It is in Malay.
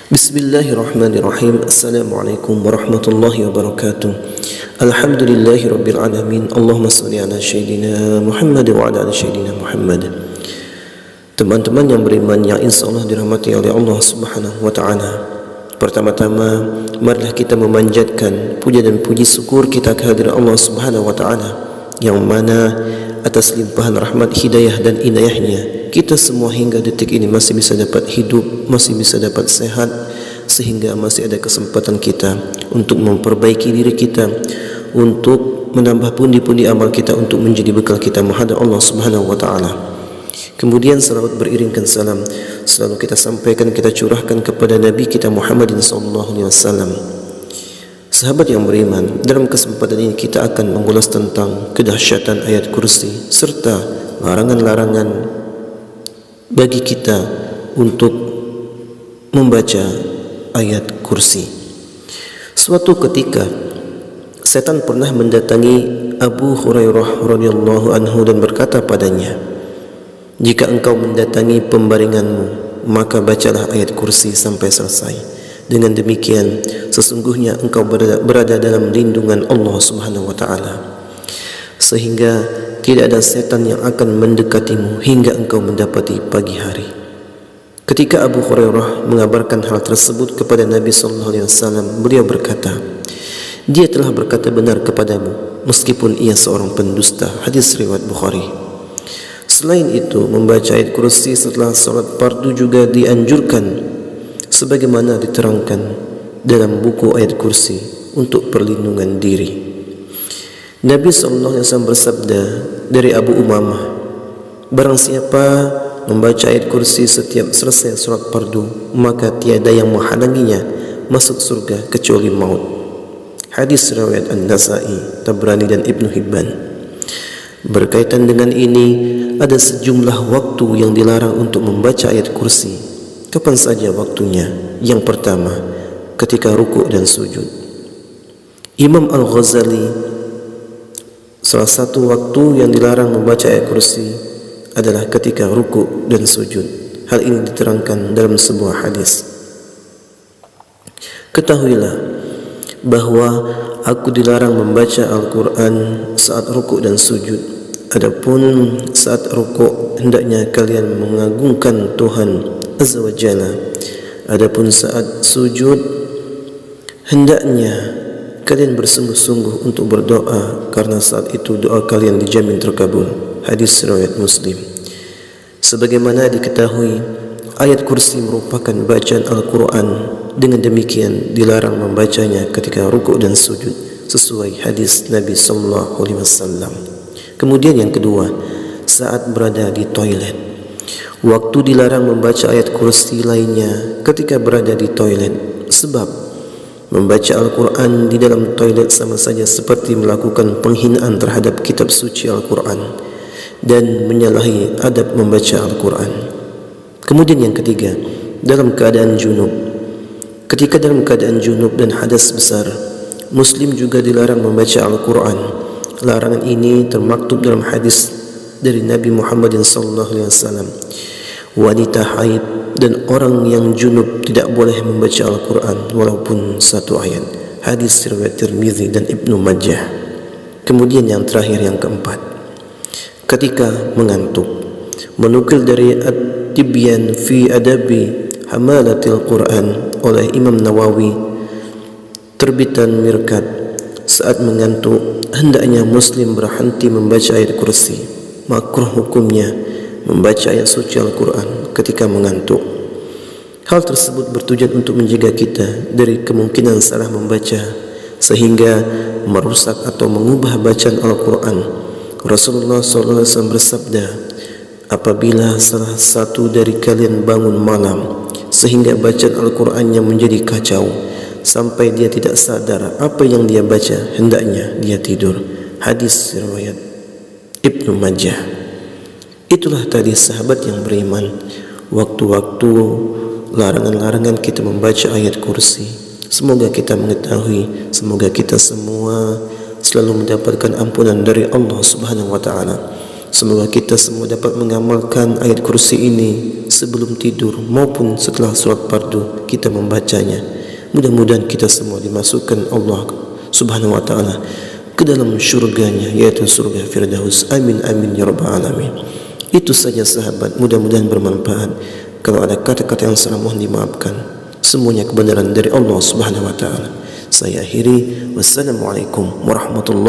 Bismillahirrahmanirrahim. Assalamualaikum warahmatullahi wabarakatuh. Alhamdulillahi rabbil alamin. Allahumma salli ala sayyidina Muhammad wa ala ali sayyidina Muhammad. Teman-teman yang beriman yang insyaallah dirahmati oleh Allah Subhanahu wa taala. Pertama-tama, marilah kita memanjatkan puja dan puji syukur kita kehadirat Allah Subhanahu wa taala yang mana atas limpahan rahmat, hidayah dan inayahnya kita semua hingga detik ini masih bisa dapat hidup, masih bisa dapat sehat, sehingga masih ada kesempatan kita untuk memperbaiki diri kita, untuk menambah pundi-pundi amal kita, untuk menjadi bekal kita menghadap Allah Subhanahu wa taala. Kemudian salawat beriringkan salam selalu kita sampaikan, kita curahkan kepada Nabi kita Muhammadin sallallahu alaihi wasallam. Sahabat yang beriman, dalam kesempatan ini kita akan mengulas tentang kedahsyatan ayat kursi serta larangan-larangan bagi kita untuk membaca ayat kursi. Suatu ketika setan pernah mendatangi Abu Hurairah radhiyallahu anhu dan berkata padanya, "Jika engkau mendatangi pembaringanmu, maka bacalah ayat kursi sampai selesai. Dengan demikian sesungguhnya engkau berada dalam lindungan Allah Subhanahu wa taala, sehingga tidak ada setan yang akan mendekatimu hingga engkau mendapati pagi hari." Ketika Abu Hurairah mengabarkan hal tersebut kepada Nabi sallallahu alaihi wasallam, beliau berkata, "Dia telah berkata benar kepadamu meskipun ia seorang pendusta." Hadis riwayat Bukhari. Selain itu, membaca ayat kursi setelah salat fardu juga dianjurkan sebagaimana diterangkan dalam buku ayat kursi untuk perlindungan diri. Nabi SAW bersabda dari Abu Umamah, "Barang siapa membaca ayat kursi setiap selesai salat fardu, maka tiada yang menghalanginya masuk surga kecuali maut." Hadis riwayat An-Nasa'i, Tabrani dan Ibnu Hibban. Berkaitan dengan ini, ada sejumlah waktu yang dilarang untuk membaca ayat kursi. Kapan saja waktunya? Yang pertama, ketika rukuk dan sujud. Imam Al-Ghazali, salah satu waktu yang dilarang membaca ayat kursi adalah ketika rukuk dan sujud. Hal ini diterangkan dalam sebuah hadis. "Ketahuilah bahwa aku dilarang membaca Al-Quran saat rukuk dan sujud. Adapun saat rukuk hendaknya kalian mengagungkan Tuhan Azza wa Jalla. Adapun saat sujud hendaknya kalian bersungguh-sungguh untuk berdoa, karena saat itu doa kalian dijamin terkabul." Hadis riwayat Muslim. Sebagaimana diketahui, ayat kursi merupakan bacaan Al-Quran. Dengan demikian dilarang membacanya ketika rukuk dan sujud sesuai hadis Nabi sallallahu alaihi wasallam. Kemudian yang kedua, saat berada di toilet. Waktu dilarang membaca ayat kursi lainnya ketika berada di toilet, sebab membaca Al-Quran di dalam toilet sama saja seperti melakukan penghinaan terhadap kitab suci Al-Quran dan menyalahi adab membaca Al-Quran. Kemudian yang ketiga, dalam keadaan junub. Ketika dalam keadaan junub dan hadas besar, Muslim juga dilarang membaca Al-Quran. Larangan ini termaktub dalam hadis dari Nabi Muhammad SAW. Wanita haid dan orang yang junub tidak boleh membaca Al-Quran walaupun satu ayat. Hadis riwayat Tirmizi dan Ibnu Majah. Kemudian yang terakhir, yang keempat, ketika mengantuk. Menukil dari At-Tibyan fi Adabi Hamalatil Quran oleh Imam Nawawi, terbitan Mirkat, saat mengantuk hendaknya Muslim berhenti membaca ayat kursi. Makruh hukumnya membaca ayat suci Al-Quran ketika mengantuk. Hal tersebut bertujuan untuk menjaga kita dari kemungkinan salah membaca sehingga merusak atau mengubah bacaan Al-Quran. Rasulullah SAW bersabda, "Apabila salah satu dari kalian bangun malam sehingga bacaan Al-Qurannya menjadi kacau sampai dia tidak sadar apa yang dia baca, hendaknya dia tidur." Hadis riwayat Ibnu Majah. Itulah tadi sahabat yang beriman, waktu-waktu larangan-larangan kita membaca ayat kursi. Semoga kita mengetahui, semoga kita semua selalu mendapatkan ampunan dari Allah Subhanahu wa taala. Semoga kita semua dapat mengamalkan ayat kursi ini sebelum tidur maupun setelah solat fardu kita membacanya. Mudah-mudahan kita semua dimasukkan Allah Subhanahu wa taala ke dalam syurganya, yaitu surga Firdaus. Amin amin ya rabbal alamin. Itu saja sahabat, mudah-mudahan bermanfaat. Kalau ada kata-kata yang salah mohon dimaafkan. Semuanya kebenaran dari Allah Subhanahu wa taala. Saya akhiri, wassalamualaikum warahmatullahi